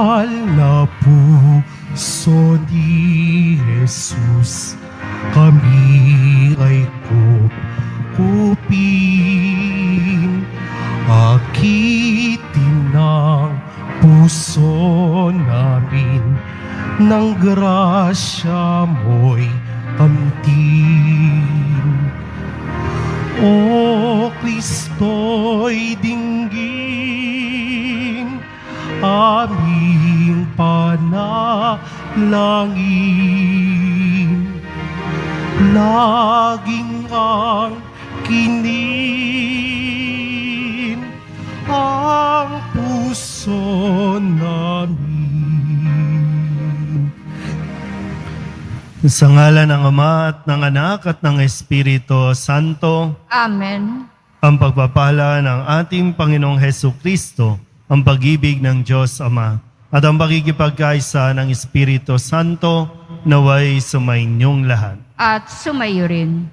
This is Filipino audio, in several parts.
Mahal na puso ni Jesus, kami ay kupin. Akitin ng puso namin, ng grasya mo'y kamtin. O Kristo'y dinggin, aming panalangin. Laging ang kinin ang puso namin. Sa ngalan ng Ama at ng Anak at ng Espiritu Santo. Amen. Ang pagpapala ng ating Panginoong Hesukristo, ang pag-ibig ng Diyos Ama, at ang pakikipagkaisa ng Espiritu Santo naway sumainyong lahat. At sumayo rin.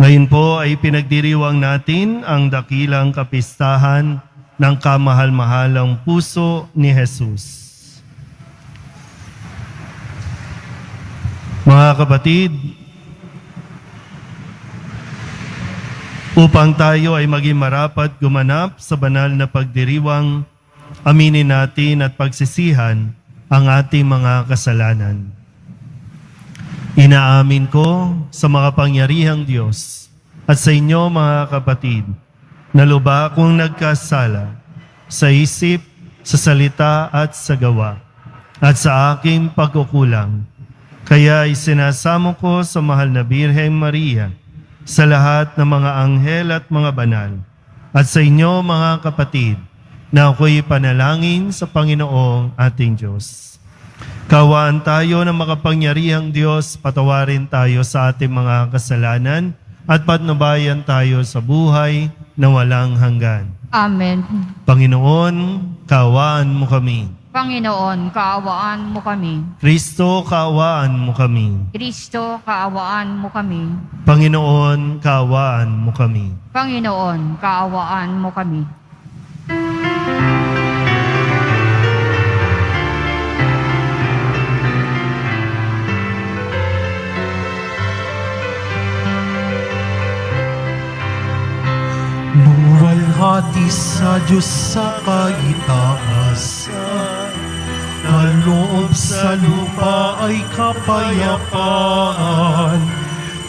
Ngayon po ay pinagdiriwang natin ang dakilang kapistahan ng kamahal-mahalang puso ni Jesus. Mga kapatid, upang tayo ay maging marapat gumanap sa banal na pagdiriwang, aminin natin at pagsisihan ang ating mga kasalanan. Inaamin ko sa makapangyarihang Diyos at sa inyo mga kapatid, na lubha akong nagkasala sa isip, sa salita at sa gawa, at sa aking pagkukulang. Kaya isinasamo ko sa mahal na Birheng Maria, sa lahat ng mga anghel at mga banal, at sa inyo mga kapatid, na ako'y panalangin sa Panginoong ating Diyos. Kawaan tayo ng makapangyarihang Diyos, patawarin tayo sa ating mga kasalanan, at patnubayan tayo sa buhay na walang hanggan. Amen. Panginoon, kaawaan mo kami. Panginoon, kaawaan mo kami. Kristo, kaawaan mo kami. Kristo, kaawaan mo kami. Panginoon, kaawaan mo kami. Panginoon, kaawaan mo kami. Luwalhati sa Diyos sa kaitaasan, na loob sa lupa ay kapayapaan.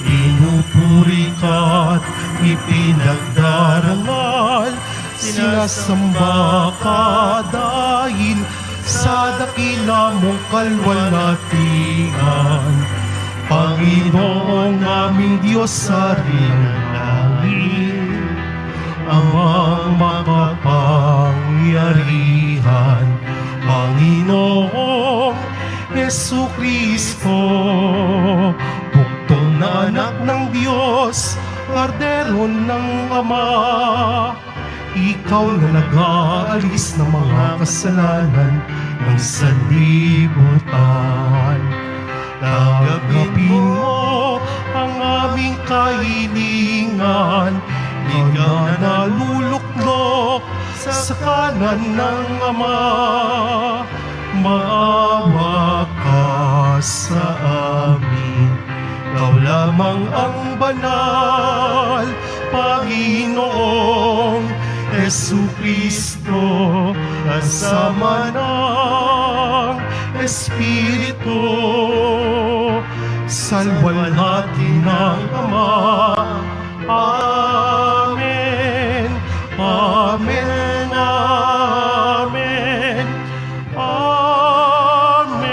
Pinupuri ka't ipinagdarangal, sinasamba ka dahil sa dakila mong kalwalhatian. Panginoong aming Diyos sa rinalangin, amang makapangyarihan, Panginoong Hesukristo, buktong na anak ng Diyos, kardero ng Ama. Ikaw na nag-aalis ng mga kasalanan ng sanlibutan. Tanggapin mo ang aming kahilingan, ikaw na naluluklok sa kanan ng Ama. Maawa ka sa amin, ikaw lamang ang banal, Panginoong Hesukristo, kasama ng Espiritu, salwalhati ng Ama. Amen. Amen. Amen. Amen.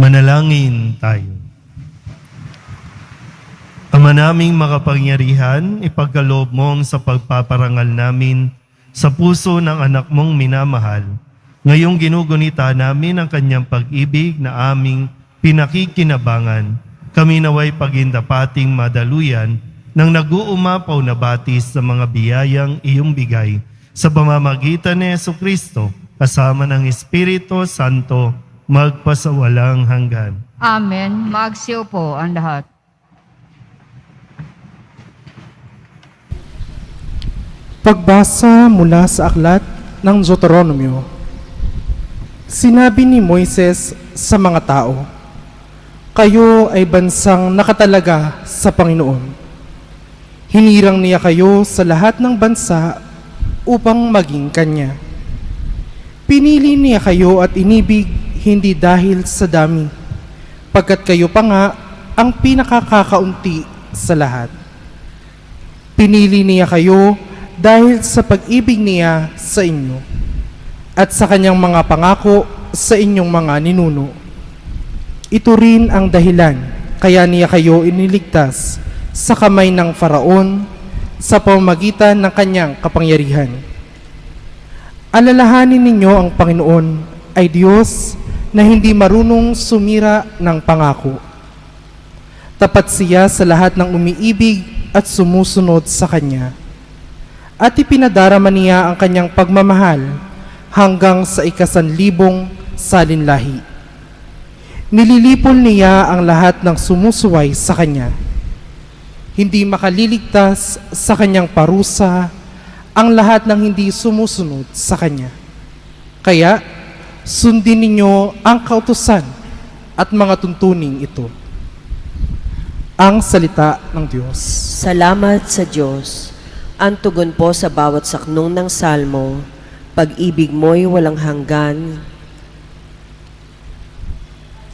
Manalangin tayo. Ama naming makapangyarihan, ipagkaloob mong sa pagpaparangal namin sa puso ng anak mong minamahal. Ngayong ginugunita namin ang kanyang pag-ibig na aming pinakikinabangan. Kami naway pagindapating madaluyan ng nag-uumapaw na batis sa mga biyayang iyong bigay sa pamamagitan ni Jesucristo kasama ng Espiritu Santo magpasawalang hanggan. Amen. Magsiyo po ang lahat. Pagbasa mula sa aklat ng Deuteronomio. Sinabi ni Moises sa mga tao, "Kayo ay bansang nakatalaga sa Panginoon. Hinirang niya kayo sa lahat ng bansa upang maging Kanya. Pinili niya kayo at inibig hindi dahil sa dami, pagkat kayo pa nga ang pinakakakaunti sa lahat. Pinili niya kayo dahil sa pag-ibig niya sa inyo at sa kanyang mga pangako sa inyong mga ninuno. Ito rin ang dahilan kaya niya kayo iniligtas sa kamay ng Faraon sa pamamagitan ng kanyang kapangyarihan. Alalahanin ninyo ang Panginoon ay Diyos na hindi marunong sumira ng pangako. Tapat siya sa lahat ng umiibig at sumusunod sa Kanya. At ipinadarama niya ang Kanyang pagmamahal hanggang sa 1,000 salinlahi. Nililipol niya ang lahat ng sumusuway sa Kanya. Hindi makaliligtas sa Kanyang parusa ang lahat ng hindi sumusunod sa Kanya. Kaya, sundin ninyo ang kautusan at mga tuntuning ito." Ang salita ng Diyos. Salamat sa Diyos. Ang tugon po sa bawat saknong ng salmo, pag-ibig mo'y walang hanggan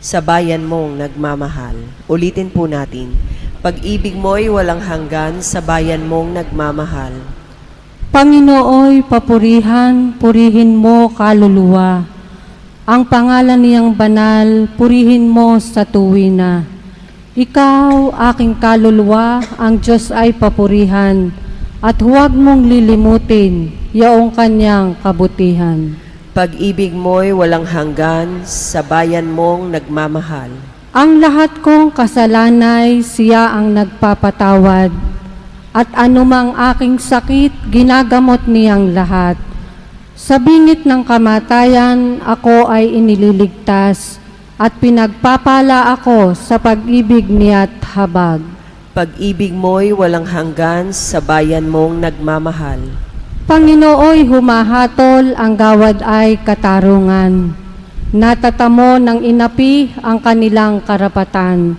sa bayan mong nagmamahal. Ulitin po natin, pag-ibig mo'y walang hanggan sa bayan mong nagmamahal. Panginooy papurihan, purihin mo kaluluwa. Ang pangalan niyang banal, purihin mo sa tuwina. Ikaw, aking kaluluwa, ang Diyos ay papurihan, at huwag mong lilimutin yaong kanyang kabutihan. Pag-ibig mo'y walang hanggan sa bayan mong nagmamahal. Ang lahat kong kasalanay, siya ang nagpapatawad, at anumang aking sakit, ginagamot niyang lahat. Sa bingit ng kamatayan, ako ay inililigtas, at pinagpapala ako sa pag-ibig niya't habag. Pag-ibig mo'y walang hanggan sa bayan mong nagmamahal. Panginooy humahatol, ang gawad ay katarungan. Natatamo ng inapi ang kanilang karapatan.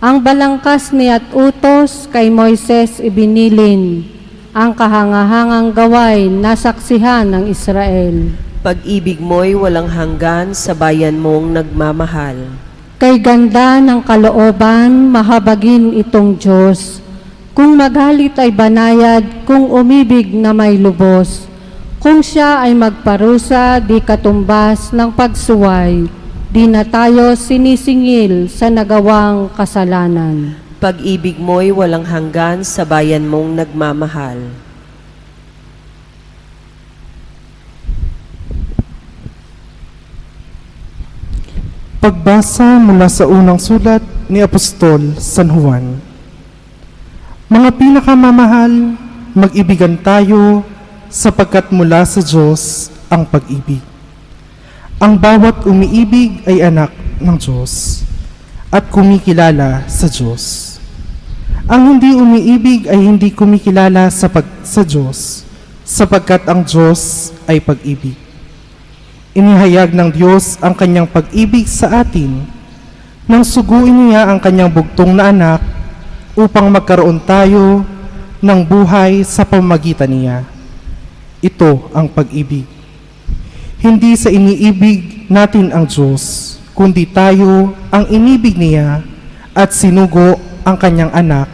Ang balangkas niya't utos kay Moises ibinilin. Ang kahangahangang gaway nasaksihan ng Israel. Pag-ibig mo'y walang hanggan sa bayan mong nagmamahal. Kay ganda ng kalooban, mahabagin itong Diyos. Kung magalit ay banayad, kung umibig na may lubos. Kung siya ay magparusa, di katumbas ng pagsuway. Di na tayo sinisingil sa nagawang kasalanan. Pag-ibig mo'y walang hanggan sa bayan mong nagmamahal. Pagbasa mula sa unang sulat ni Apostol San Juan. Mga pinakamamahal, mag-ibigan tayo sapagkat mula sa Diyos ang pag-ibig. Ang bawat umiibig ay anak ng Diyos at kumikilala sa Diyos. Ang hindi umiibig ay hindi kumikilala sa Diyos sapagkat ang Diyos ay pag-ibig. Inihayag ng Diyos ang kanyang pag-ibig sa atin nang suguin niya ang kanyang bugtong na anak upang magkaroon tayo ng buhay sa pamamagitan niya. Ito ang pag-ibig. Hindi sa iniibig natin ang Diyos, kundi tayo ang inibig niya at sinugo ang kanyang anak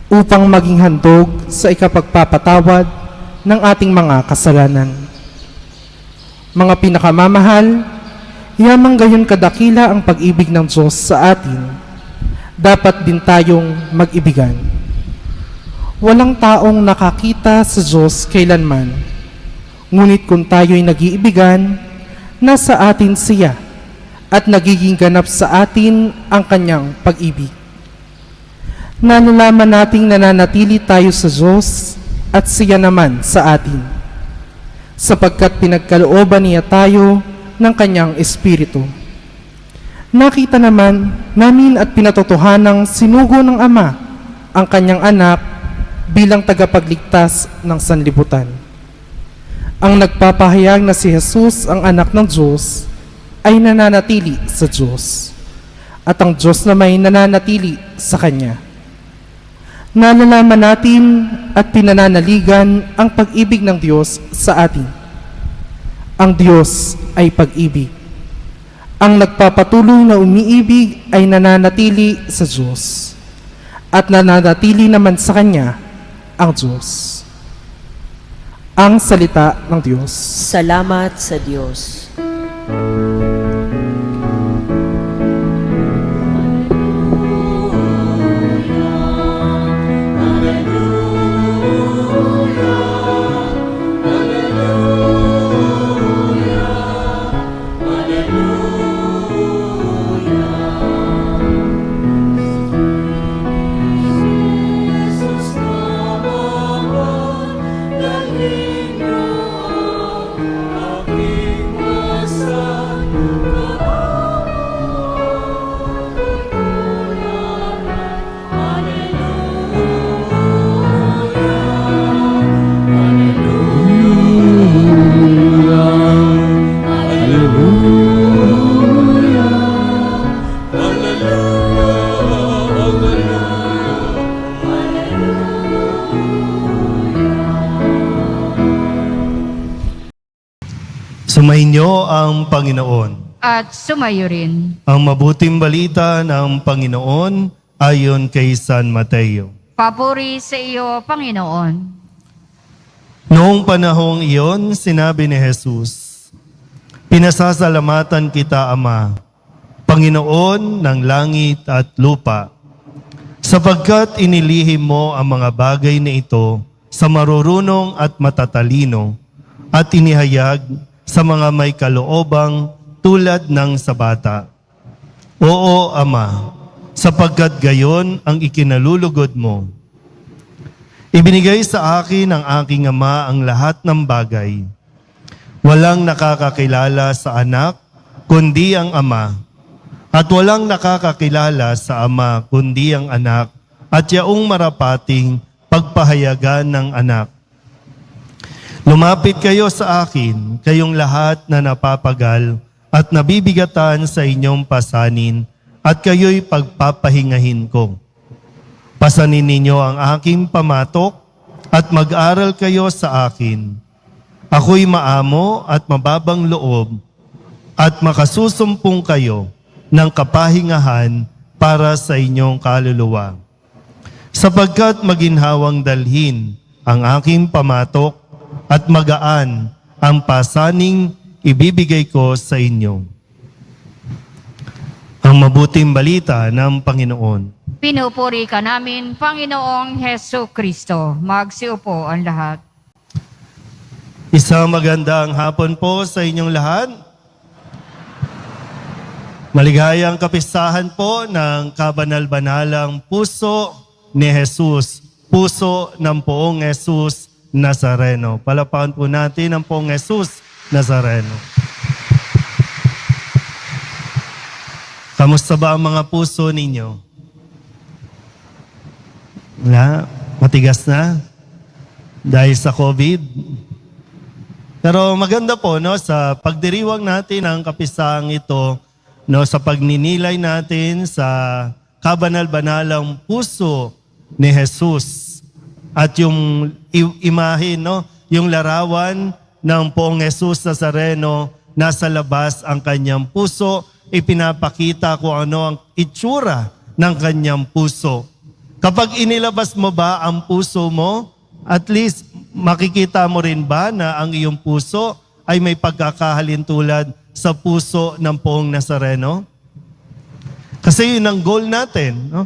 upang maging handog sa ikapagpapatawad ng ating mga kasalanan. Mga pinakamamahal, yamang gayon kadakila ang pag-ibig ng Diyos sa atin, dapat din tayong mag-ibigan. Walang taong nakakita sa Diyos kailanman, ngunit kung tayo'y nag-iibigan, nasa atin siya at nagiging ganap sa atin ang kanyang pag-ibig. Nalalaman nating nananatili tayo sa Diyos at siya naman sa atin, sapagkat pinagkalooban niya tayo ng kanyang Espiritu. Nakita naman namin at pinatotohanang sinugo ng Ama ang kanyang anak bilang tagapagligtas ng sanlibutan. Ang nagpapahayag na si Jesus ang anak ng Diyos ay nananatili sa Diyos, at ang Diyos na may nananatili sa Kanya. Nalalaman natin at pinananaligan ang pag-ibig ng Diyos sa atin. Ang Diyos ay pag-ibig. Ang nagpapatuloy na umiibig ay nananatili sa Diyos, at nananatili naman sa Kanya ang Diyos. Ang salita ng Diyos. Salamat sa Diyos. Sumainyo ang Panginoon. At sumayo rin. Ang mabuting balita ng Panginoon ayon kay San Mateo. Papuri sa iyo, Panginoon. Noong panahong iyon, sinabi ni Jesus, "Pinasasalamatan kita, Ama, Panginoon ng langit at lupa, sapagkat inilihim mo ang mga bagay na ito sa marurunong at matatalino at inihayag sa mga may kaloobang tulad ng sa bata. Oo, Ama, sapagkat gayon ang ikinalulugod mo. Ibinigay sa akin ng aking Ama ang lahat ng bagay. Walang nakakakilala sa anak, kundi ang Ama. At walang nakakakilala sa Ama, kundi ang anak, at yaong marapating pagpahayagan ng anak. Lumapit kayo sa akin, kayong lahat na napapagal at nabibigatan sa inyong pasanin, at kayo'y pagpapahingahin ko. Pasanin ninyo ang aking pamatok at mag-aral kayo sa akin. Ako'y maamo at mababang loob at makasusumpong kayo ng kapahingahan para sa inyong kaluluwa. Sapagkat maginhawang dalhin ang aking pamatok at magaan ang pasaning ibibigay ko sa inyo." Ang mabuting balita ng Panginoon. Pinupuri ka namin, Panginoong Heso Kristo. Magsiupo ang lahat. Isang magandang hapon po sa inyong lahat. Maligayang kapistahan po ng kabanal-banalang puso ni Jesus, puso ng Poong Jesus Nazareno. Palapakan po natin ang Poong Jesus Nazareno. Kamusta ba ang mga puso ninyo? Wala? Matigas na? Dahil sa COVID? Pero maganda po, no, sa pagdiriwang natin ang kapisahang ito, no, sa pagninilay natin sa kabanal-banalang puso ni Jesus. At yung imahe, no, yung larawan ng Poong Jesus Nazareno, nasa labas ang kanyang puso, ipinapakita kung ano ang itsura ng kanyang puso. Kapag inilabas mo ba ang puso mo, at least makikita mo rin ba na ang iyong puso ay may pagkakahalintulad sa puso ng Poong Nazareno? Kasi yun ang goal natin, no?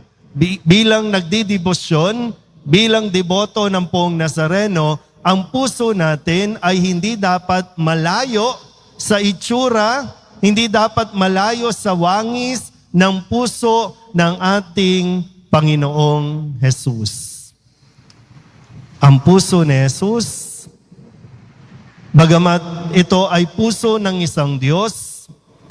Bilang nagdidibosyon, bilang deboto ng Poong Nazareno, ang puso natin ay hindi dapat malayo sa itsura, hindi dapat malayo sa wangis ng puso ng ating Panginoong Jesus. Ang puso ni Jesus, bagamat ito ay puso ng isang Diyos,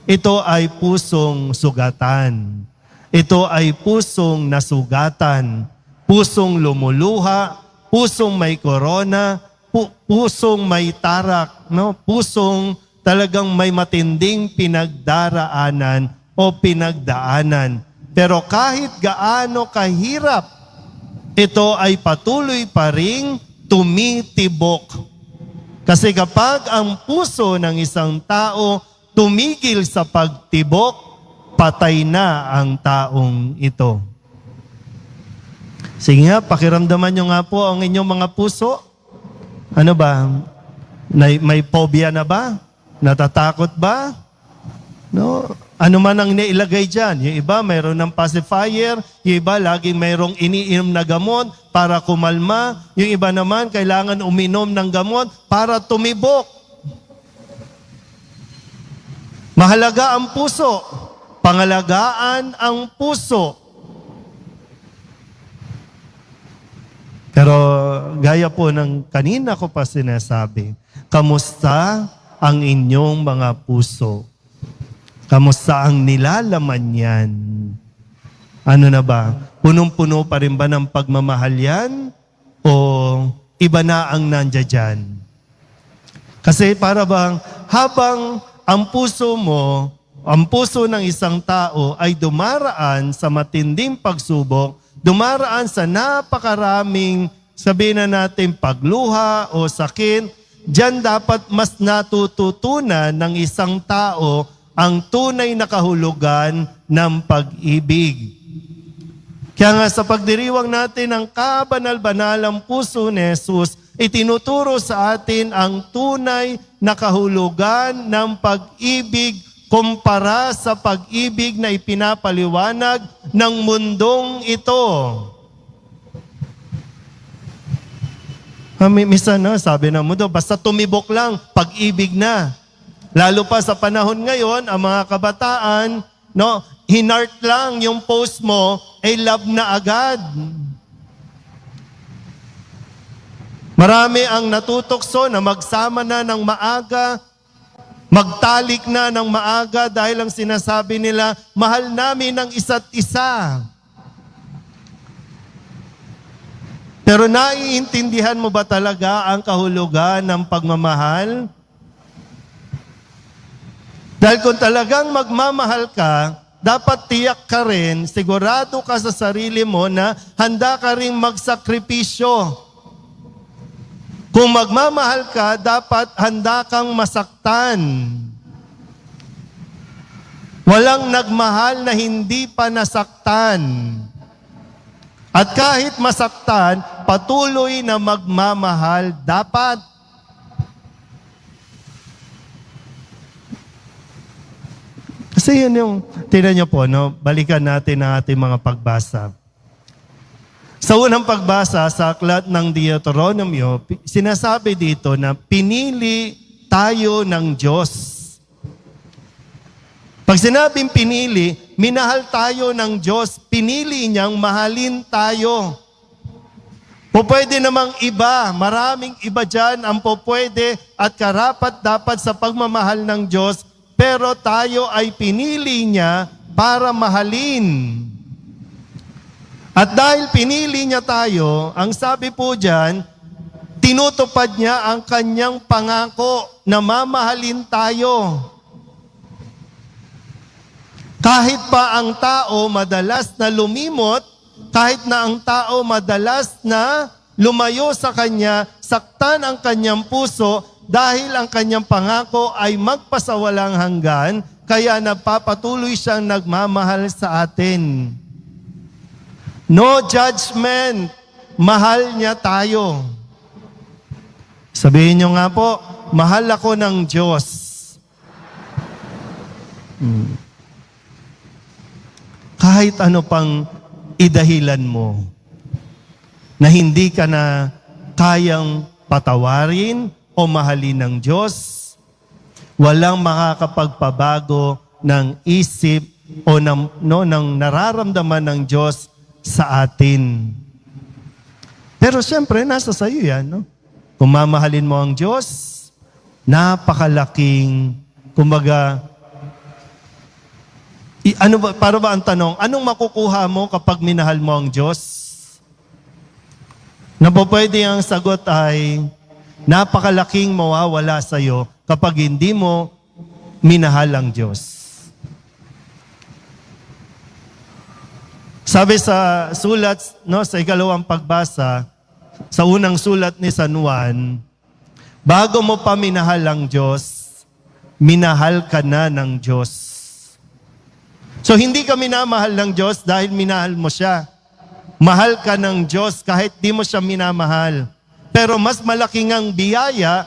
ito ay pusong sugatan. Ito ay pusong nasugatan, pusong lumuluha, pusong may korona, pusong may tarak, no? Pusong talagang may matinding pinagdaraanan o pinagdaanan. Pero kahit gaano kahirap, ito ay patuloy pa ring tumitibok. Kasi kapag ang puso ng isang tao tumigil sa pagtibok, patay na ang taong ito. Sige nga, pakiramdaman nyo nga po ang inyong mga puso. Ano ba? May phobia na ba? Natatakot ba? No? Ano man ang nailagay dyan? Yung iba, mayroon ng pacifier. Yung iba, laging mayroong iniinom na gamot para kumalma. Yung iba naman, kailangan uminom ng gamot para tumibok. Mahalaga ang puso. Pangalagaan ang puso. Pero gaya po ng kanina ko pa sinasabi, kamusta ang inyong mga puso? Kamusta ang nilalaman yan? Ano na ba? Punong-puno pa rin ba ng pagmamahal yan? O iba na ang nandiyan? Kasi para bang habang ang puso mo, ang puso ng isang tao ay dumaraan sa matinding pagsubok, dumaraan sa napakaraming, sabihin na natin, pagluha o sakit, diyan dapat mas natututunan ng isang tao ang tunay na kahulugan ng pag-ibig. Kaya nga sa pagdiriwang natin ng kabanal-banalang puso ni Jesus, itinuturo sa atin ang tunay na kahulugan ng pag-ibig kumpara sa pag-ibig na ipinapaliwanag ng mundong ito. Minsan, sabi ng mundo, basta tumibok lang, pag-ibig na. Lalo pa sa panahon ngayon, ang mga kabataan, hinart lang yung post mo, ay love na agad. Marami ang natutokso na magsama na ng maaga, magtalik na ng maaga dahil ang sinasabi nila, mahal namin ang isa't isa. Pero naiintindihan mo ba talaga ang kahulugan ng pagmamahal? Dahil kung talagang magmamahal ka, dapat tiyak ka rin, sigurado ka sa sarili mo na handa ka rin magsakripisyo. Kung magmamahal ka, dapat handa kang masaktan. Walang nagmahal na hindi pa nasaktan. At kahit masaktan, patuloy na magmamahal dapat. Kasi yun yung, tingnan nyo po, balikan natin ang ating mga pagbasa. Sa unang pagbasa sa aklat ng Deuteronomio, sinasabi dito na pinili tayo ng Diyos. Pag sinabing pinili, minahal tayo ng Diyos, pinili niyang mahalin tayo. Pwede namang iba, maraming iba dyan ang pwede at karapat dapat sa pagmamahal ng Diyos, pero tayo ay pinili niya para mahalin. At dahil pinili niya tayo, ang sabi po dyan, tinutupad niya ang kanyang pangako na mamahalin tayo. Kahit pa ang tao madalas na lumimot, kahit na ang tao madalas na lumayo sa kanya, saktan ang kanyang puso dahil ang kanyang pangako ay magpasawalang hanggan, kaya nagpapatuloy siyang nagmamahal sa atin. No judgment. Mahal niya tayo. Sabihin niyo nga po, mahal ako ng Diyos. Kahit ano pang idahilan mo na hindi ka na kayang patawarin o mahalin ng Diyos, walang makakapagpabago ng isip o ng nararamdaman ng Diyos sa atin. Pero siyempre, nasa sayo yan. Kung mamahalin mo ang Diyos, napakalaking, kumbaga, para ba ang tanong, anong makukuha mo kapag minahal mo ang Diyos? Na po pwede ang sagot ay, napakalaking mawawala sa iyo kapag hindi mo minahal ang Diyos. Sabi sa sulat, sa ikalawang pagbasa, sa unang sulat ni San Juan, bago mo pa minahal ang Diyos, minahal ka na ng Diyos. So hindi ka minamahal ng Diyos dahil minahal mo siya. Mahal ka ng Diyos kahit di mo siya minamahal. Pero mas malaking ang biyaya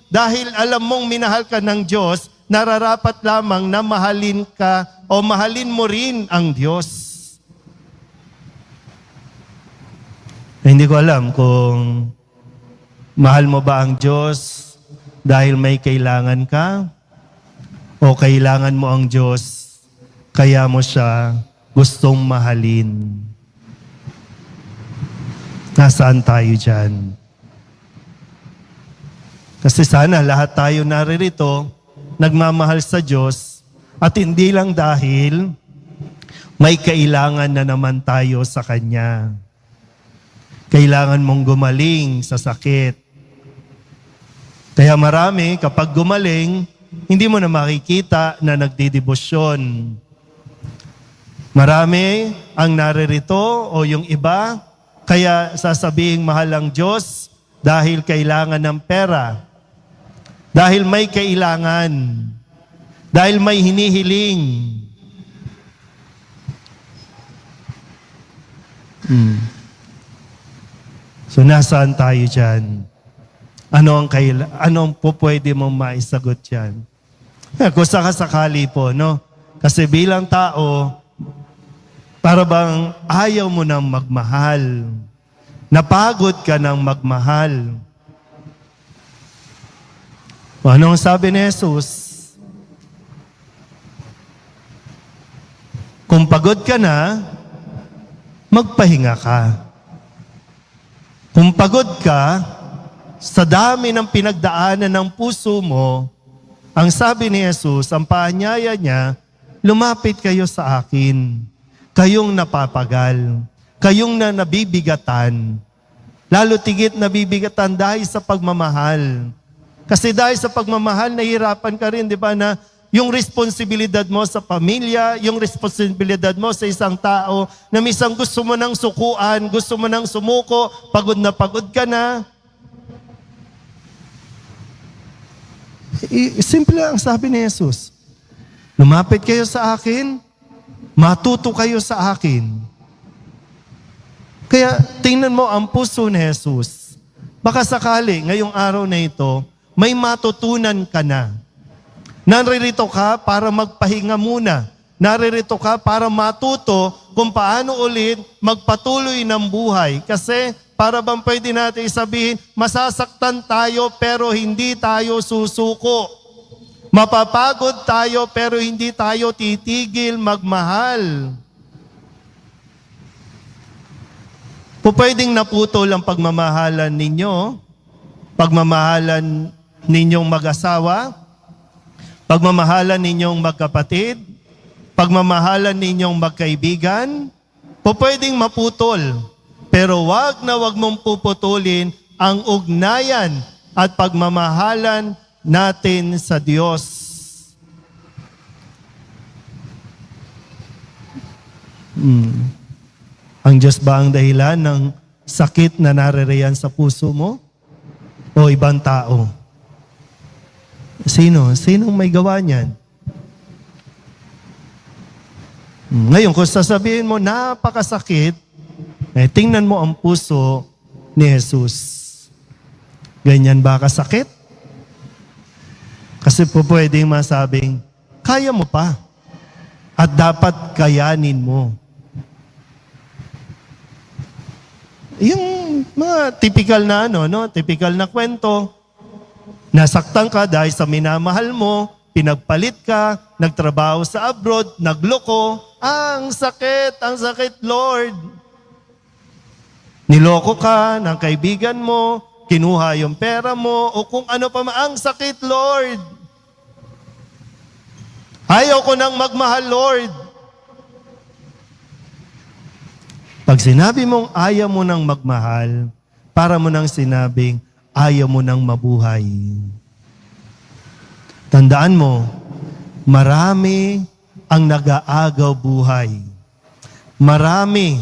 dahil alam mong minahal ka ng Diyos, nararapat lamang na mahalin ka o mahalin mo rin ang Diyos. Hindi ko alam kung mahal mo ba ang Diyos dahil may kailangan ka o kailangan mo ang Diyos kaya mo siya gustong mahalin. Nasaan tayo dyan? Kasi sana lahat tayo naririto nagmamahal sa Diyos at hindi lang dahil may kailangan na naman tayo sa Kanya. Kailangan mong gumaling sa sakit. Kaya marami, kapag gumaling, hindi mo na makikita na nagdidebosyon. Marami ang naririto o yung iba, kaya sasabing mahal ang Diyos dahil kailangan ng pera. Dahil may kailangan. Dahil may hinihiling. So nasaan tayo dyan? Ano ang pwede mong maisagot dyan? Kung sakasakali po, no? Kasi bilang tao, para bang ayaw mo nang magmahal. Napagod ka nang magmahal. O anong sabi ni Jesus? Kung pagod ka na, magpahinga ka. Kung pagod ka, sa dami ng pinagdaanan ng puso mo, ang sabi ni Jesus, ang paanyaya niya, lumapit kayo sa akin, kayong napapagal, kayong nabibigatan, lalo tigit nabibigatan dahil sa pagmamahal. Kasi dahil sa pagmamahal, nahihirapan ka rin, di ba, na yung responsibilidad mo sa pamilya, yung responsibilidad mo sa isang tao, na minsan gusto mo nang sukuan, gusto mo nang sumuko, pagod na pagod ka na. Simple ang sabi ni Jesus. Lumapit kayo sa akin, matuto kayo sa akin. Kaya tingnan mo ang puso ni Jesus. Baka sakali, ngayong araw na ito, may matutunan ka na. Naririto ka para magpahinga muna. Naririto ka para matuto kung paano ulit magpatuloy ng buhay. Kasi para bang pwede natin sabihin, masasaktan tayo pero hindi tayo susuko. Mapapagod tayo pero hindi tayo titigil magmahal. Pwedeng naputol ang pagmamahalan ninyo, pagmamahalan ninyong mag-asawa, pagmamahalan ninyong magkapatid, pagmamahalan ninyong magkaibigan, pwedeng maputol. Pero wag na wag mong puputulin ang ugnayan at pagmamahalan natin sa Diyos. Ang Diyos ba ang dahilan ng sakit na naririyan sa puso mo? O ibang tao? Sino? Sinong may gawa niyan? Ngayon, kung sasabihin mo, napakasakit, tingnan mo ang puso ni Jesus. Ganyan ba kasakit? Kasi pwedeng masabing, kaya mo pa. At dapat kayanin mo. Yung mga typical na typical na kwento, nasaktan ka dahil sa minamahal mo, pinagpalit ka, nagtrabaho sa abroad, nagloko, ang sakit, Lord. Niloko ka ng kaibigan mo, kinuha yung pera mo, o kung ano pa ang sakit, Lord. Ayaw ko nang magmahal, Lord. Pag sinabi mong ayaw mo nang magmahal, para mo nang sinabing, ayaw mo nang mabuhay. Tandaan mo, marami ang nag-aagaw buhay. Marami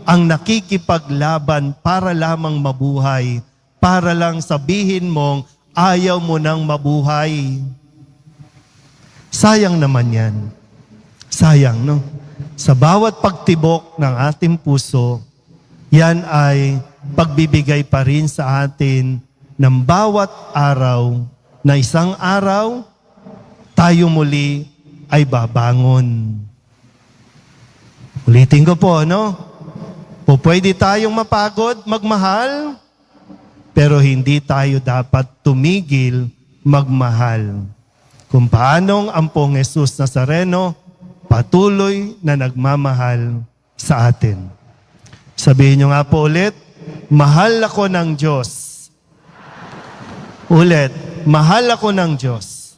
ang nakikipaglaban para lamang mabuhay, para lang sabihin mong ayaw mo nang mabuhay. Sayang naman yan. Sayang, no? Sa bawat pagtibok ng ating puso, yan ay pagbibigay pa rin sa atin ng bawat araw na isang araw, tayo muli ay babangon. Ulitin ko po, no? Pwede tayong mapagod, magmahal, pero hindi tayo dapat tumigil magmahal. Kung paanong ang Pong Jesus Nazareno patuloy na nagmamahal sa atin. Sabihin nyo nga po ulit, mahal ako ng Diyos. Ulit, mahal ako ng Diyos.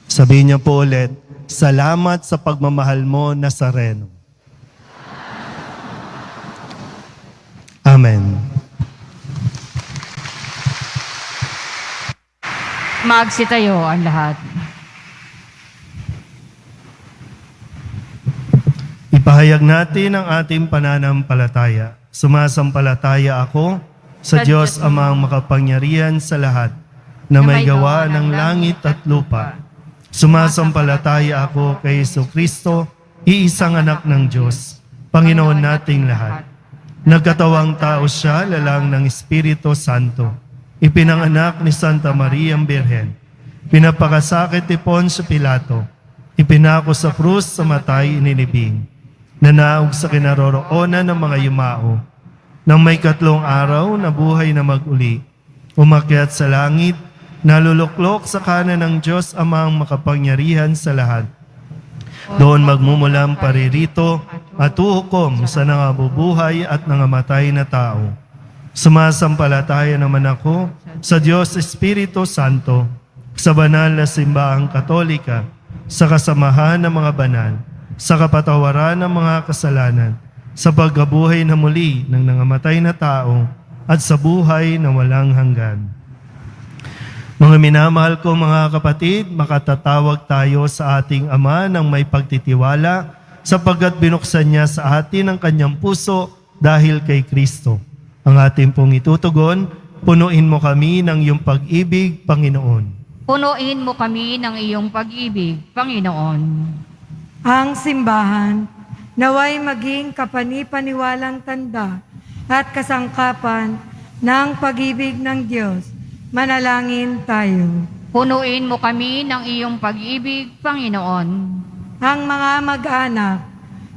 Sabihin niyo po ulit, salamat sa pagmamahal mo, Nazareno. Amen. Magsitayo ang lahat. Ipahayag natin ang ating pananampalataya. Sumasampalataya ako sa Diyos Amang makapangyarihan sa lahat, na may gawa ng langit at lupa. Sumasampalataya ako kay Jesucristo, iisang anak ng Diyos, Panginoon nating lahat. Nagkatawang tao siya, lalang ng Espiritu Santo. Ipinanganak ni Santa Maria Birhen. Pinapakasakit ni Poncio Pilato. Ipinako sa krus, sa matay, inilibing. Nanaog sa kinaroroonan ng mga yumao. Nang may 3 araw, nabuhay na mag-uli. Umakyat sa langit, naluluklok sa kanan ng Diyos Amang makapangyarihan sa lahat. Doon magmumulang paririto at uhukom sa nangabubuhay at nangamatay na tao. Sumasampalataya naman ako sa Diyos Espiritu Santo, sa banal na simbahang Katolika, sa kasamahan ng mga banal, sa kapatawaran ng mga kasalanan, sa pagkabuhay na muli ng nangamatay na tao, at sa buhay na walang hanggan. Mga minamahal ko mga kapatid, makatatawag tayo sa ating Ama ng may pagtitiwala sapagkat binuksan niya sa atin ang kanyang puso dahil kay Kristo. Ang ating pong itutugon, punuin mo kami ng iyong pag-ibig, Panginoon. Punuin mo kami ng iyong pag-ibig, Panginoon. Ang simbahan naway maging kapanipaniwalang tanda at kasangkapan ng pag-ibig ng Diyos. Manalangin tayo. Punuin mo kami ng iyong pag-ibig, Panginoon. Ang mga mag-anak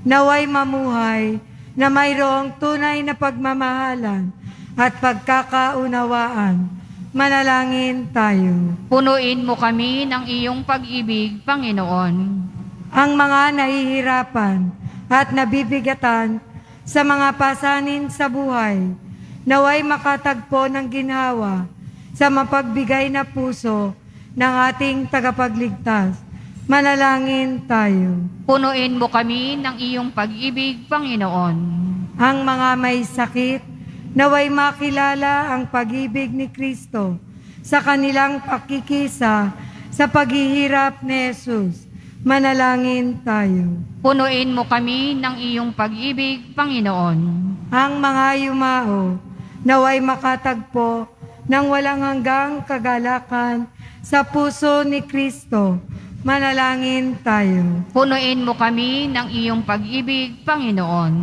naway mamuhay na mayroong tunay na pagmamahalan at pagkakaunawaan. Manalangin tayo. Punuin mo kami ng iyong pag-ibig, Panginoon. Ang mga nahihirapan at nabibigatan sa mga pasanin sa buhay, naway makatagpo ng ginhawa sa mapagbigay na puso ng ating tagapagligtas. Manalangin tayo. Punuin mo kami ng iyong pag-ibig, Panginoon. Ang mga may sakit, naway makilala ang pag-ibig ni Kristo sa kanilang pakikisa sa paghihirap ni Jesus. Manalangin tayo. Punuin mo kami ng iyong pag-ibig, Panginoon. Ang mga yumao, naway makatagpo ng walang hanggang kagalakan sa puso ni Kristo. Manalangin tayo. Punuin mo kami ng iyong pag-ibig, Panginoon.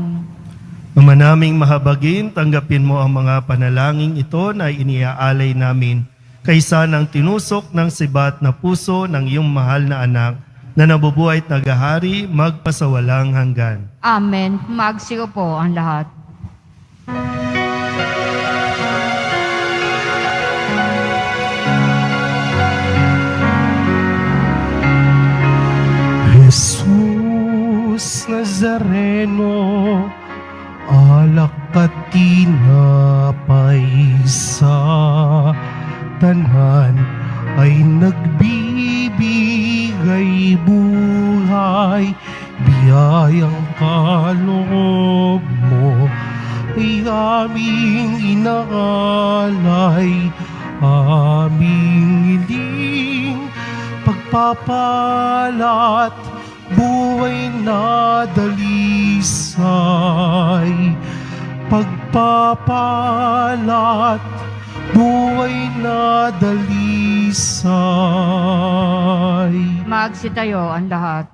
Ama naming mahabagin, tanggapin mo ang mga panalangin ito na iniaalay namin kaysa ng tinusok ng sibat na puso ng iyong mahal na anak na nabubuhay at naghahari magpasawalang hanggan. Amen. Magsiupo ang lahat. Jesus Nazareno, alak at tinapay sa tanan ay nagbibigay buhay, biyayang kaloob mo ay aming inaalay, aming hiling, pagpapalat, buhay na dalisay, pagpapalat, buhay na dalisay. Magsitayo ang lahat.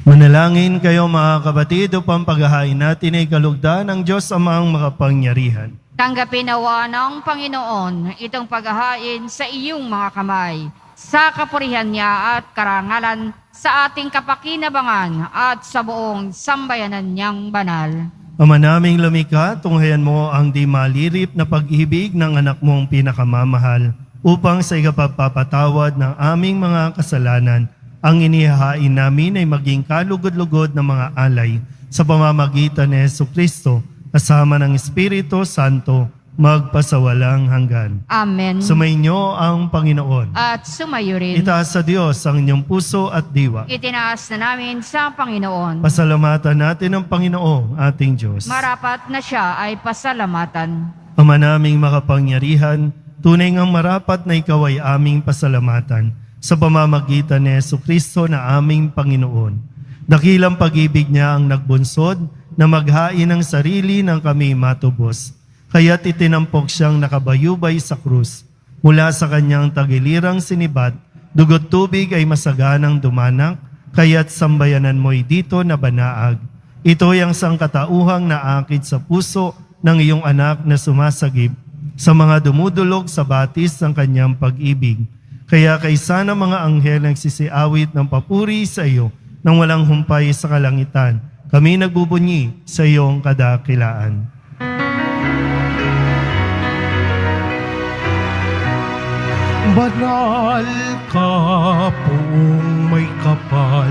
Manalangin kayo mga kapatid upang paghahain natin ay kalugdan ng Diyos Amang makapangyarihan. Tanggapin nawa ng Panginoon itong paghahain sa iyong mga kamay, sa kapurihan niya at karangalan, sa ating kapakinabangan at sa buong sambayanan niyang banal. Ama naming lumikha, tunghayan mo ang di malirip na pag-ibig ng anak mong pinakamamahal upang sa ikapagpapatawad ng aming mga kasalanan, ang inihahain namin ay maging kalugod-lugod na mga alay sa pamamagitan ni Jesucristo kasama ng Espiritu Santo magpasawalang hanggan. Amen. Sumainyo ang Panginoon. At sumayo rin. Itaas sa Diyos ang inyong puso at diwa. Itinaas na namin sa Panginoon. Pasalamatan natin ang Panginoong ating Diyos. Marapat na siya ay pasalamatan. Ama naming makapangyarihan, tunay ngang marapat na ikaw ay aming pasalamatan sa pamamagitan ni Jesucristo na aming Panginoon. Dakilang pag-ibig niya ang nagbunsod na maghain ng sarili ng kami matubos. Kaya't itinampok siyang nakabayubay sa krus. Mula sa kanyang tagilirang sinibat, dugot tubig ay masaganang dumanak, kaya't sambayanan mo'y dito na banaag. Ito'y ang sangkatauhang naakit sa puso ng iyong anak na sumasagip sa mga dumudulog sa batis ng kanyang pag-ibig. Kaya kaysa ng mga anghel nagsisiawit ng papuri sa iyo nang walang humpay sa kalangitan, kami nagbubunyi sa iyong kadakilaan. Banal ka poong may kapal,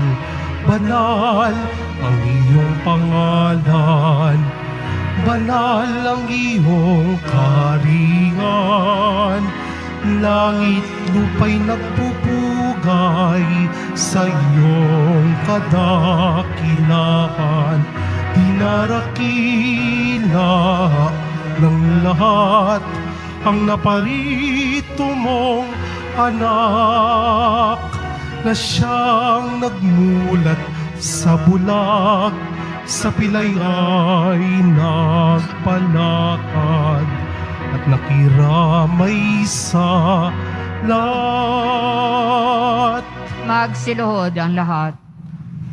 banal ang iyong pangalan, banal ang iyong karingan. Langit lupa'y nagpupugay sa iyong kadakilaan. Dinarakila ng lahat ang naparito mong anak na siyang nagmulat sa bulag, sa pilay ay nagpalakad at nakiramay sa lahat. Magsiluhod ang lahat.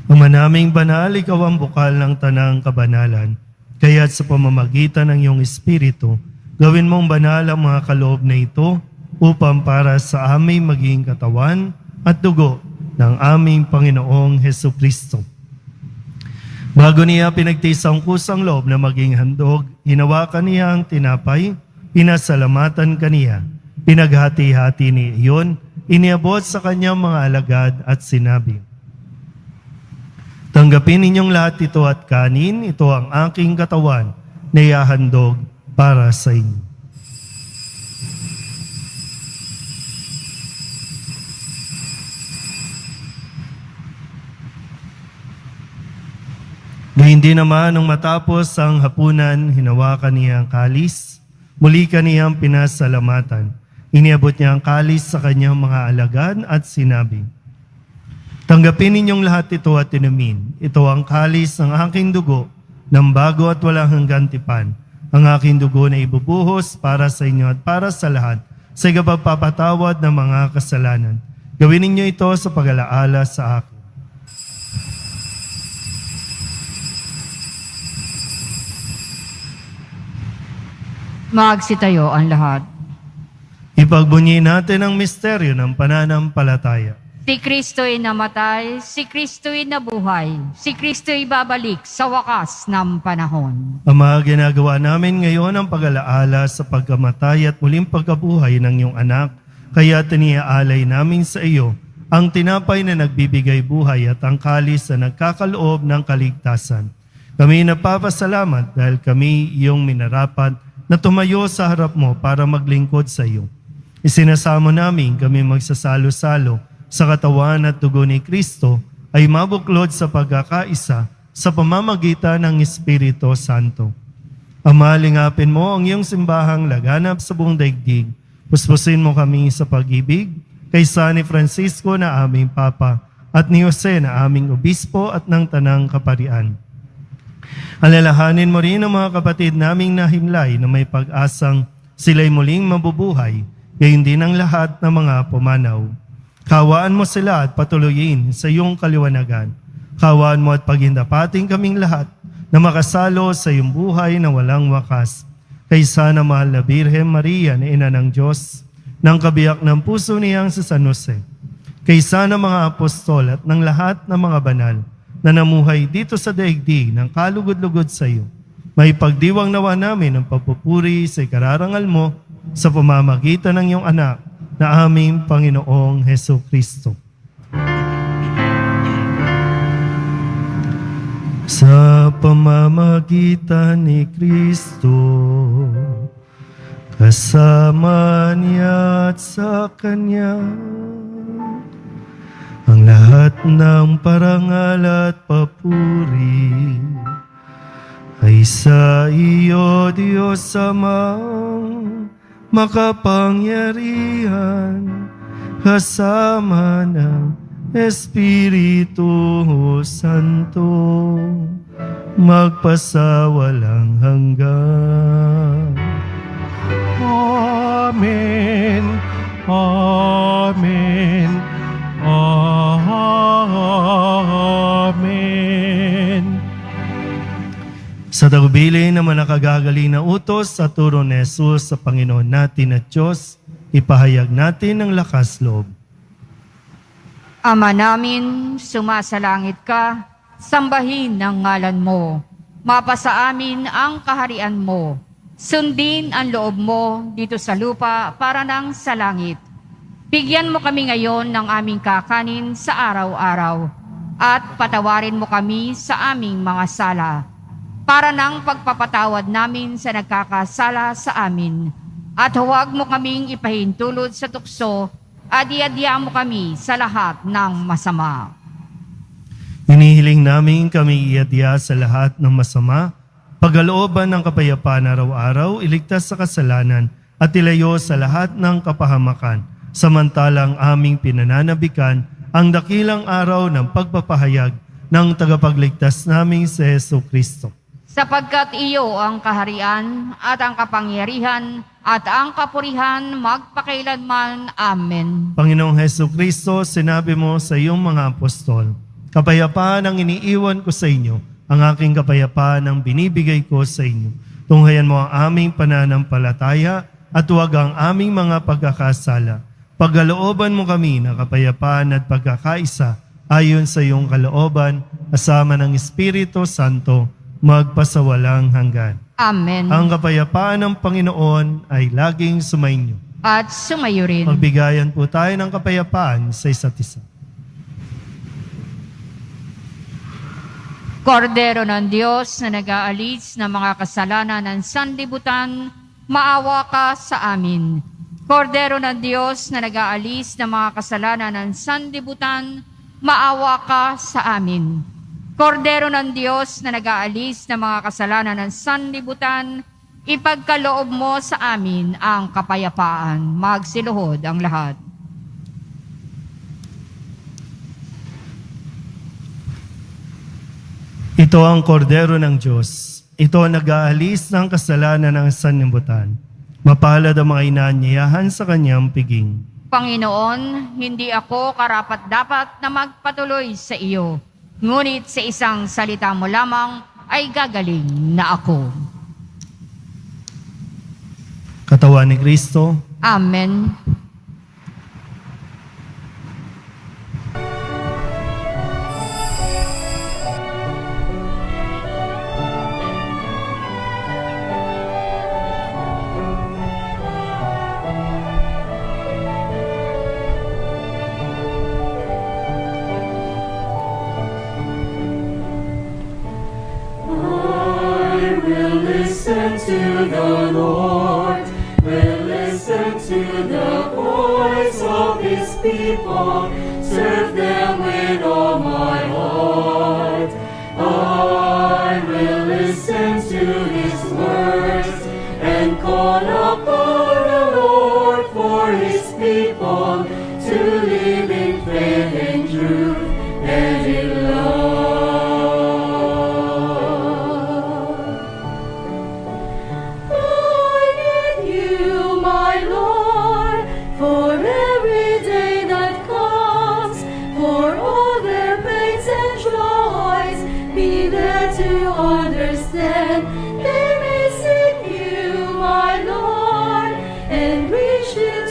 Ama naming banal, ikaw ang bukal ng tanang kabanalan. Kaya't sa pamamagitan ng iyong Espiritu, gawin mong banal ang mga kaloob na ito upang para sa aming maging katawan at dugo ng aming Panginoong Hesukristo. Bago niya pinagtisang kusang loob na maging handog, hinawakan niya ang tinapay, pinasalamatan kaniya, pinaghati-hati niya iyon, iniabot sa kanyang mga alagad at sinabi, "Tanggapin ninyong lahat ito at kanin, ito ang aking katawan na ihahandog para sa inyo." Gayun din naman nung matapos ang hapunan, hinawakan niya ang kalis, muli kaniyang pinasalamatan. Iniabot niya ang kalis sa kanyang mga alagad at sinabi, "Tanggapin ninyong lahat ito at inumin. Ito ang kalis ng aking dugo, ng bago at walang hanggang tipan. Ang aking dugo na ibubuhos para sa inyo at para sa lahat, sa ikapagpapatawad ng mga kasalanan. Gawin ninyo ito sa pag-alaala sa akin." Magsitayo ang lahat. Ipagbunyi natin ang misteryo ng pananampalataya. Si Kristo'y namatay, si Kristo'y nabuhay, si Kristo'y babalik sa wakas ng panahon. Ama, ginagawa namin ngayon ang pag-alaala sa pagkamatay at muling pagkabuhay ng iyong anak, kaya tiniaalay namin sa iyo ang tinapay na nagbibigay buhay at ang kalis na nagkakaloob ng kaligtasan. Kami napapasalamat dahil kami iyong minarapat na tumayo sa harap mo para maglingkod sa iyo. Isinasamo namin kami magsasalo-salo sa katawan at dugo ni Kristo ay mabuklod sa pagkakaisa sa pamamagitan ng Espiritu Santo. Ama, lingapin mo ang iyong simbahang laganap sa buong daigdig. Puspusin mo kami sa pag-ibig kay San Francisco na aming Papa at ni Jose na aming Obispo at ng Tanang Kaparian. Alalahanin mo rin ang mga kapatid naming nahimlay na may pag-asang sila'y muling mabubuhay, gayon din ang lahat ng mga pumanaw. Kawaan mo sila at patuloyin sa iyong kaliwanagan. Kawaan mo at paghindapating kaming lahat na makasalo sa iyong buhay na walang wakas. Kaysa na mahal na Birhen Maria na Ina ng Diyos, ng kabiyak ng puso niyang si San Jose, kaysa ng mga apostol at ng lahat ng mga banal na namuhay dito sa daigdig ng kalugod-lugod sa iyo, may pagdiwang nawa namin ang pagpupuri sa ikararangal mo sa pamamagitan ng iyong anak na aming Panginoong Heso Kristo. Sa pamamagitan ni Kristo, kasama niya at sa Kanya, ang lahat ng parangal at papuri ay sa iyo, Diyos Amang makapangyarihan, kasama ng Espiritu Santo, magpasawalang hanggan. Amen. Amen. Amen. Sa tagubilin na manakagagaling na utos sa turo ni Jesus sa Panginoon natin at Diyos, ipahayag natin ang lakas loob. Ama namin, sumasalangit ka, sambahin ang ngalan mo. Mapasa amin ang kaharian mo. Sundin ang loob mo dito sa lupa para nang sa langit. Bigyan mo kami ngayon ng aming kakanin sa araw-araw at patawarin mo kami sa aming mga sala para nang pagpapatawad namin sa nagkakasala sa amin. At huwag mo kaming ipahintulot sa tukso at iadya mo kami sa lahat ng masama. Hinihiling namin kami iadya sa lahat ng masama, pagkalooban ng kapayapaan araw-araw, iligtas sa kasalanan at ilayo sa lahat ng kapahamakan, samantalang aming pinananabikan ang dakilang araw ng pagpapahayag ng tagapagligtas naming si Heso Kristo. Sapagkat iyo ang kaharian at ang kapangyarihan at ang kapurihan magpakailanman. Amen. Panginoong Heso Kristo, sinabi mo sa iyong mga apostol, kapayapaan ang iniiwan ko sa inyo, ang aking kapayapaan ang binibigay ko sa inyo. Tunghayan mo ang aming pananampalataya at huwag ang aming mga pagkakasala. Pagkalooban mo kami ng kapayapaan at pagkakaisa ayon sa iyong kalooban, kasama ng Espiritu Santo, magpasawalang hanggan. Amen. Ang kapayapaan ng Panginoon ay laging sumainyo. At sumayo rin. Magbigayan po tayo ng kapayapaan sa isa't isa. Kordero ng Diyos na nag-aalis ng mga kasalanan ng sanlibutan, maawa ka sa amin. Kordero ng Diyos na nag-aalis ng mga kasalanan ng sanlibutan, maawa ka sa amin. Kordero ng Diyos na nag-aalis ng mga kasalanan ng sanlibutan, ipagkaloob mo sa amin ang kapayapaan. Magsiluhod ang lahat. Ito ang kordero ng Diyos. Ito ang nag-aalis ng kasalanan ng sanlibutan. Mapalad ang mga inaanyayahan sa kanyang piging. Panginoon, hindi ako karapat-dapat na magpatuloy sa iyo. Ngunit sa isang salita mo lamang ay gagaling na ako. Katawan ni Kristo. Amen. To the Lord, will listen to the voice of His people, serve them with all my heart.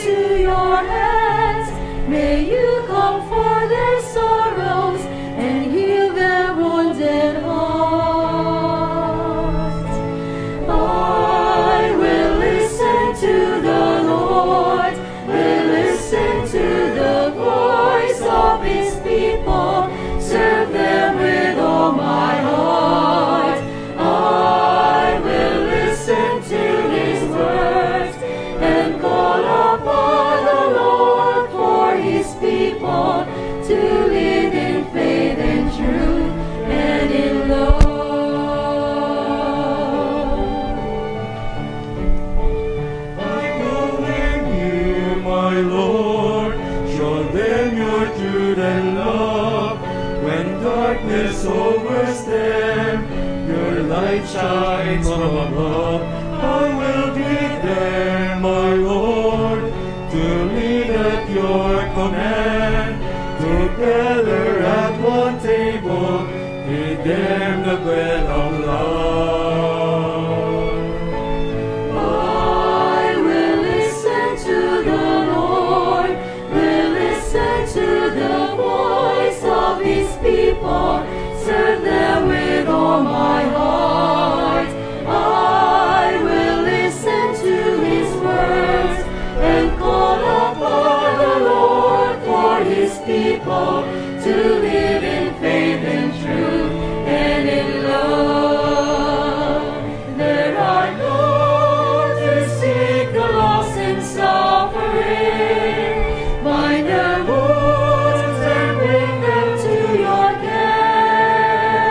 into your hands. May you comfort their sorrows and heal their wounded hearts. I will listen to the Lord, will listen to the voice of his people, serve them with all my heart. I will listen to his words and call upon the Lord for his people to live in faith and truth and in love. I commend you, my Lord, show them your truth and love. When darkness overs them, your light shines from above. I will be there, my Lord, to lead at your command. Together at one table, eat them the bread of love. I will listen to the Lord, will listen to the voice of his people, serve them with all my heart. I will listen to his words and call upon the Lord for his people to live in faith and truth and in love. There are those who seek the lost and suffering, bind their wounds and bring them to your care.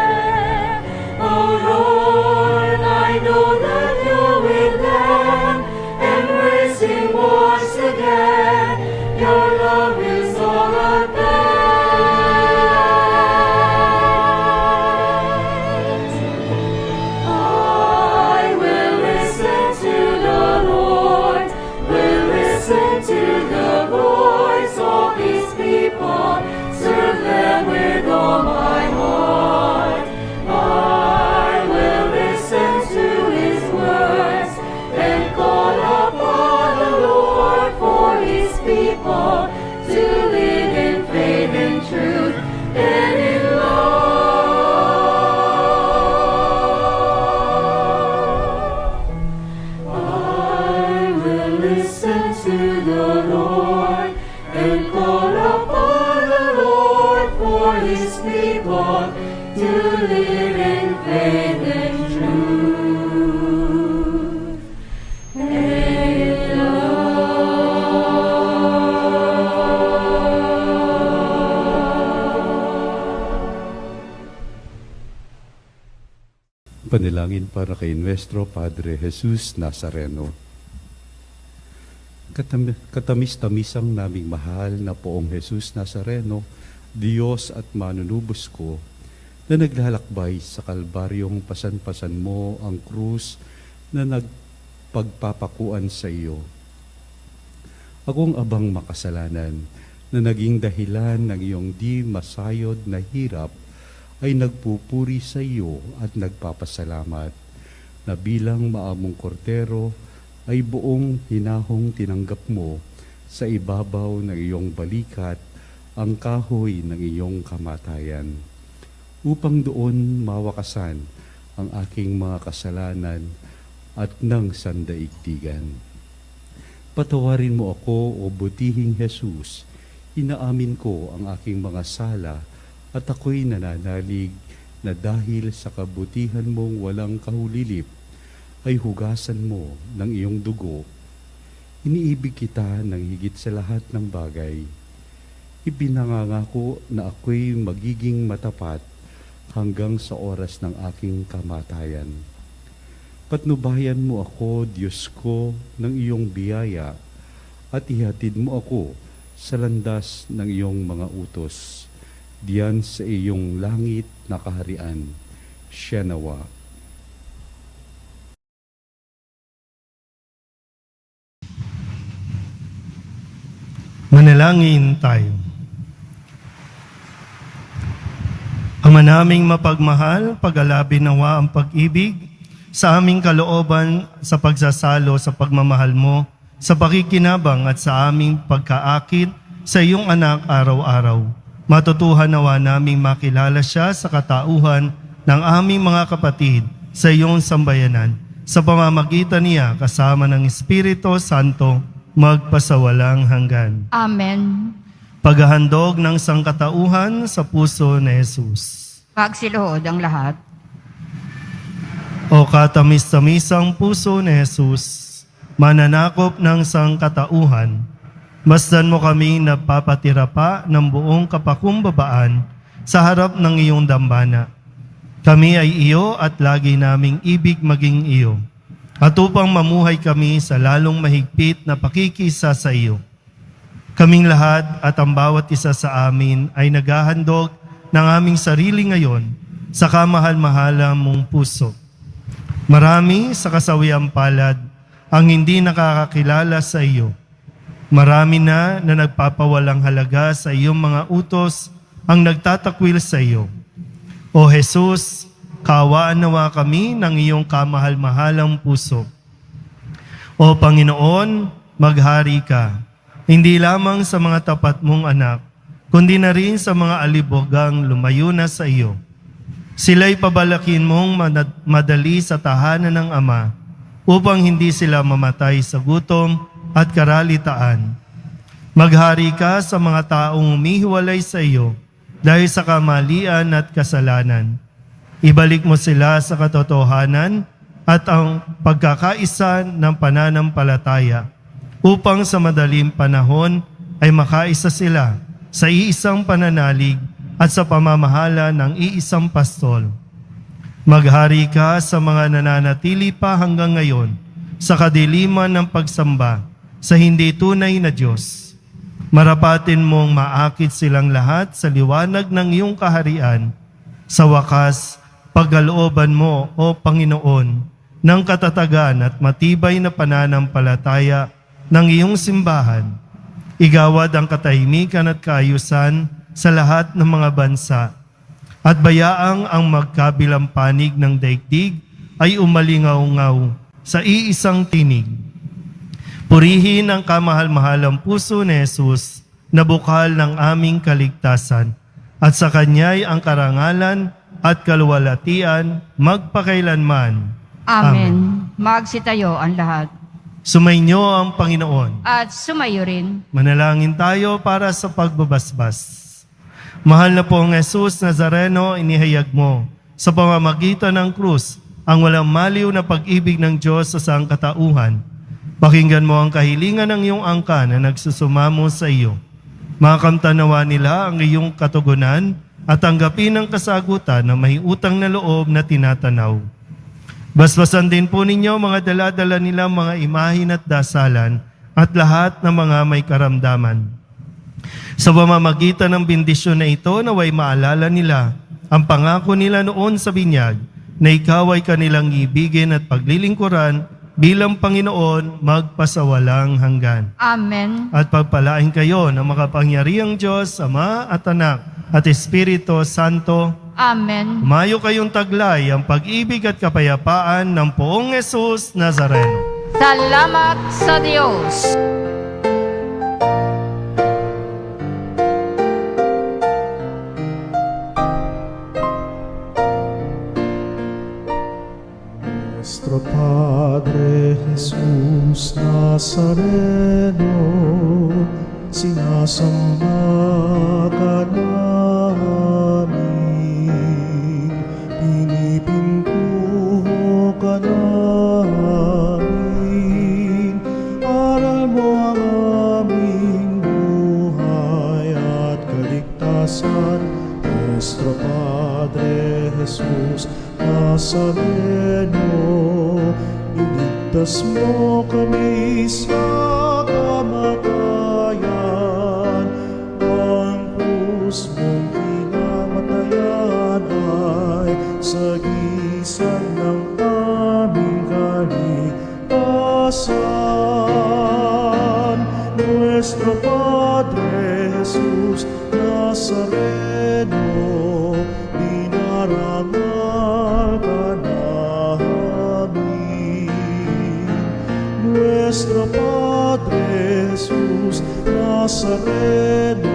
Oh Lord, I know that you're with them, embracing once again. Your love is all I bear. I will listen to the Lord, will listen to the voice of his people, serve them with all my heart. I will listen to his words and call upon the Lord for his people to live in faith and truth and in love. I will listen to the Lord and call upon the Lord for his people to live in faith and truth and in love. Panalangin para kay Nuestro Padre Jesus Nazareno. Katamis-tamisang naming mahal na Poong Jesus Nazareno, Diyos at manunubos ko, na naglalakbay sa kalbaryong pasan-pasan mo ang krus na nagpagpapakuan sa iyo. Akong abang makasalanan na naging dahilan ng iyong di masayod na hirap ay nagpupuri sa iyo at nagpapasalamat na bilang maamong kordero ay buong hinahong tinanggap mo sa ibabaw ng iyong balikat ang kahoy ng iyong kamatayan, upang doon mawakasan ang aking mga kasalanan at ng sandaigdigan. Patawarin mo ako, o butihing Jesus, inaamin ko ang aking mga sala at ako'y nananalig na dahil sa kabutihan mong walang kahulilip, ay hugasan mo ng iyong dugo. Iniibig kita ng higit sa lahat ng bagay. Ipinangangako na ako'y magiging matapat hanggang sa oras ng aking kamatayan. Patnubayan mo ako, Diyos ko, ng iyong biyaya at ihatid mo ako sa landas ng iyong mga utos, diyan sa iyong langit na kaharian. Siya nawa. Manalangin tayo. Ama naming mapagmahal, pag-alabin nawa ang pag-ibig sa aming kalooban sa pagsasalo sa pagmamahal mo sa pakikinabang at sa aming pagkaakit sa iyong anak araw-araw. Matutuhan nawa naming makilala siya sa katauhan ng aming mga kapatid sa iyong sambayanan. Sa pamamagitan niya kasama ng Espiritu Santo, magpasawalang hanggan. Amen. Paghahandog ng sangkatauhan sa puso ni Jesus. Magsiluhod ang lahat. O katamis-tamisang puso ni Jesus, mananakop ng sangkatauhan, masdan mo kami napapatira pa ng buong kapakumbabaan sa harap ng iyong dambana. Kami ay iyo at lagi naming ibig maging iyo. At upang mamuhay kami sa lalong mahigpit na pakikisa sa iyo. Kaming lahat at ang bawat isa sa amin ay naghahandog ng aming sarili ngayon sa kamahal-mahalang mong puso. Marami sa kasawiang palad ang hindi nakakakilala sa iyo. Marami na nagpapawalang halaga sa iyong mga utos ang nagtatakwil sa iyo. O Jesus, kaawaan nawa kami ng iyong kamahal-mahalang puso. O Panginoon, maghari ka, hindi lamang sa mga tapat mong anak, kundi na rin sa mga alibogang lumayo na sa iyo. Sila'y pabalakin mong madali sa tahanan ng Ama, upang hindi sila mamatay sa gutom at karalitaan. Maghari ka sa mga taong umihiwalay sa iyo, dahil sa kamalian at kasalanan. Ibalik mo sila sa katotohanan at ang pagkakaisa ng pananampalataya upang sa madaling panahon ay makaisa sila sa iisang pananalig at sa pamamahala ng iisang pastol. Maghari ka sa mga nananatili pa hanggang ngayon sa kadiliman ng pagsamba sa hindi tunay na Diyos. Marapatin mong maakit silang lahat sa liwanag ng iyong kaharian. Sa wakas, pagkalooban mo, O Panginoon, ng katatagan at matibay na pananampalataya ng iyong simbahan. Igawad ang katahimikan at kaayusan sa lahat ng mga bansa. At bayaang ang magkabilang panig ng daigdig ay umalingaw-ngaw sa iisang tinig. Purihin ang kamahal-mahalang puso ni Jesus na bukal ng aming kaligtasan at sa Kanya'y ang karangalan at kaluwalhatian magpakailanman. Amen. Magsitayo ang lahat. Sumainyo ang Panginoon. At sumayo rin. Manalangin tayo para sa pagbabasbas. Mahal na pong Jesus Nazareno, inihayag mo sa pamamagitan ng krus ang walang maliw na pag-ibig ng Diyos sa sangkatauhan. Pakinggan mo ang kahilingan ng iyong angka na nagsusumamo sa iyo. Makamtanawa nila ang iyong katugunan at tanggapin ang kasagutan na may utang na loob na tinatanaw. Basbasan din po ninyo mga dala-dala nilang mga imahin at dasalan at lahat ng mga may karamdaman. Sa pamamagitan ng bendisyon na ito, naway maalala nila ang pangako nila noon sa binyag na ikaw ay kanilang ibigin at paglilingkuran bilang Panginoon magpasawalang hanggan. Amen. At pagpalain kayo ng makapangyarihang Diyos, Ama at Anak at Espiritu Santo. Amen. Umayo kayong taglay ang pag-ibig at kapayapaan ng poong Jesus Nazareno. Salamat sa Diyos. Nuestro Padre Jesus Nazareno, sinasamba ka namin, pinipintuho ka namin, aral mo ang aming buhay at kaligtasan. Nuestro Padre Jesus Nazareno, iligtas mo kami sa kamatayan. Ang krus mong kinamatayan ay sagisag ng aming kaligtasan. Nuestro Padre Jesus Nazareno, dinarangal ka namin. Nuestro Padre Jesus Nazareno,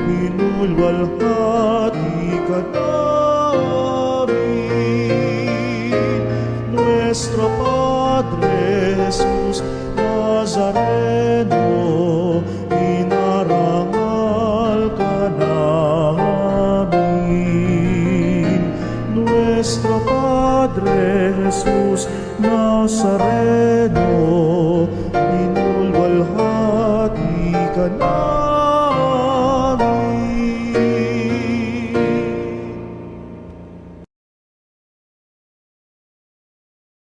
minulwalhati ka namin. Nuestro Padre Jesus Nazareno, inarangal ka namin. Nuestro Padre Jesus Nazareno,